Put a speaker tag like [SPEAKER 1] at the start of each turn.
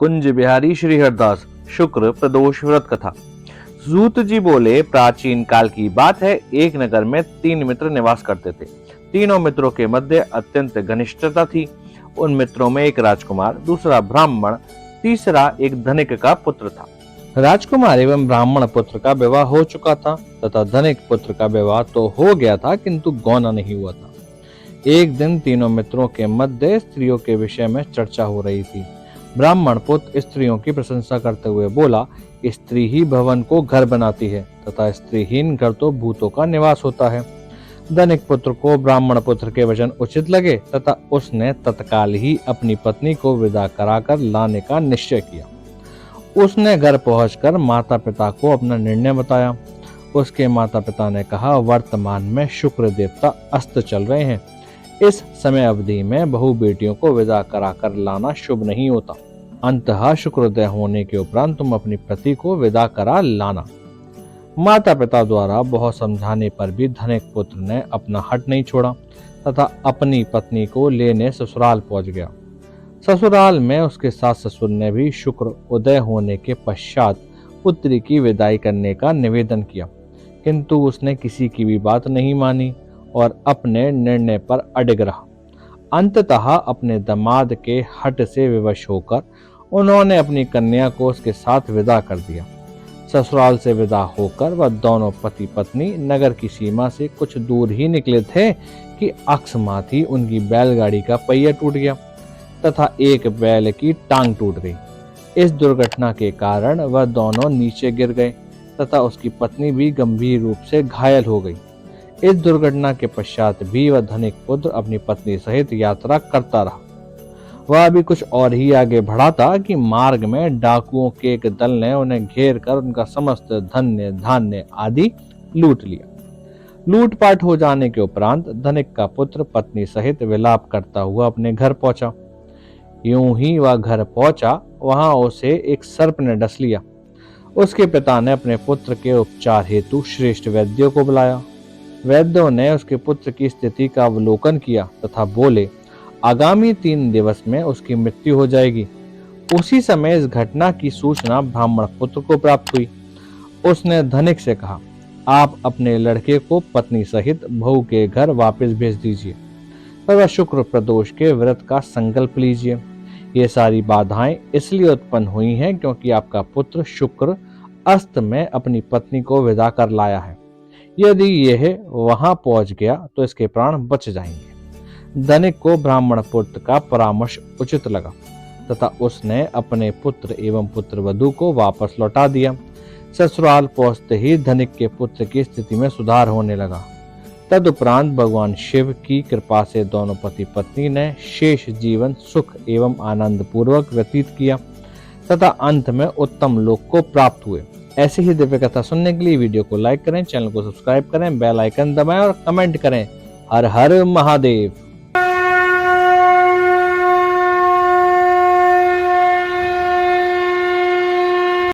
[SPEAKER 1] कुंज बिहारी श्री हरदास शुक्र प्रदोष व्रत कथा। सूत जी बोले, प्राचीन काल की बात है। एक नगर में 3 मित्र निवास करते थे। तीनों मित्रों के मध्य अत्यंत घनिष्ठता थी। उन मित्रों में एक राजकुमार, दूसरा ब्राह्मण, तीसरा एक धनिक का पुत्र था। राजकुमार एवं ब्राह्मण पुत्र का विवाह हो चुका था तथा धनिक पुत्र का विवाह तो हो गया था, किंतु गौना नहीं हुआ था। एक दिन तीनों मित्रों के मध्य स्त्रियों के विषय में चर्चा हो रही थी। ब्राह्मण पुत्र स्त्रियों की प्रशंसा करते हुए बोला, स्त्री ही भवन को घर बनाती है तथा स्त्रीहीन घर तो भूतों का निवास होता है। धनिक पुत्र को ब्राह्मण पुत्र के वचन उचित लगे तथा उसने तत्काल ही अपनी पत्नी को विदा कराकर लाने का निश्चय किया। उसने घर पहुंचकर माता पिता को अपना निर्णय बताया। उसके माता पिता ने कहा, वर्तमान में शुक्र देवता अस्त चल रहे हैं। इस समय अवधि में बहु बेटियों को विदा कराकर लाना शुभ नहीं होता। अंततः शुक्रोदय होने के उपरांत तुम अपनी पति को विदा करा लाना। माता पिता द्वारा बहुत समझाने पर भी धनिक पुत्र ने अपना हट नहीं छोड़ा तथा अपनी पत्नी को लेने ससुराल पहुंच गया। ससुराल में उसके सास ससुर ने भी शुक्र उदय होने के पश्चात पुत्री की विदाई करने का निवेदन किया, किंतु उसने किसी की भी बात नहीं मानी और अपने निर्णय पर अडिग रहा। अंततः अपने दामाद के हठ से विवश होकर उन्होंने अपनी कन्या को उसके साथ विदा कर दिया। ससुराल से विदा होकर वह दोनों पति पत्नी नगर की सीमा से कुछ दूर ही निकले थे कि अकस्मात ही उनकी बैलगाड़ी का पहिया टूट गया तथा एक बैल की टांग टूट गई। इस दुर्घटना के कारण वह दोनों नीचे गिर गए तथा उसकी पत्नी भी गंभीर रूप से घायल हो गई। इस दुर्घटना के पश्चात भी वह धनिक पुत्र अपनी पत्नी सहित यात्रा करता रहा। वह भी कुछ और ही आगे बढ़ा था कि मार्ग में डाकुओं के एक दल ने उन्हें घेर कर उनका समस्त धन्य धान्य आदि लूट लिया। लूटपाट हो जाने के उपरांत धनिक का पुत्र पत्नी सहित विलाप करता हुआ अपने घर पहुंचा। यूं ही वह घर पहुंचा, वहां उसे एक सर्प ने डस लिया। उसके पिता ने अपने पुत्र के उपचार हेतु श्रेष्ठ वैद्यों को बुलाया। वैद्यों ने उसके पुत्र की स्थिति का अवलोकन किया तथा बोले, आगामी 3 दिवस में उसकी मृत्यु हो जाएगी। उसी समय इस घटना की सूचना ब्राह्मण पुत्र को प्राप्त हुई। उसने धनिक से कहा, आप अपने लड़के को पत्नी सहित बहू के घर वापस भेज दीजिए तथा शुक्र प्रदोष के व्रत का संकल्प लीजिए। ये सारी बाधाएं इसलिए उत्पन्न हुई हैं क्योंकि आपका पुत्र शुक्र अस्त में अपनी पत्नी को विदा कर लाया है। यदि यह वहां पहुंच गया तो इसके प्राण बच जाएंगे। धनिक को ब्राह्मण पुत्र का परामर्श उचित लगा तथा उसने अपने पुत्र एवं पुत्र वधू को वापस लौटा दिया। ससुराल पहुंचते ही धनिक के पुत्र की स्थिति में सुधार होने लगा। तदुपरांत भगवान शिव की कृपा से दोनों पति पत्नी ने शेष जीवन सुख एवं आनंद पूर्वक व्यतीत किया तथा अंत में उत्तम लोक को प्राप्त हुए। ऐसी ही दिव्य कथा सुनने के लिए वीडियो को लाइक करें, चैनल को सब्सक्राइब करें, बेल आइकन दबाएं और कमेंट करें। हर हर महादेव।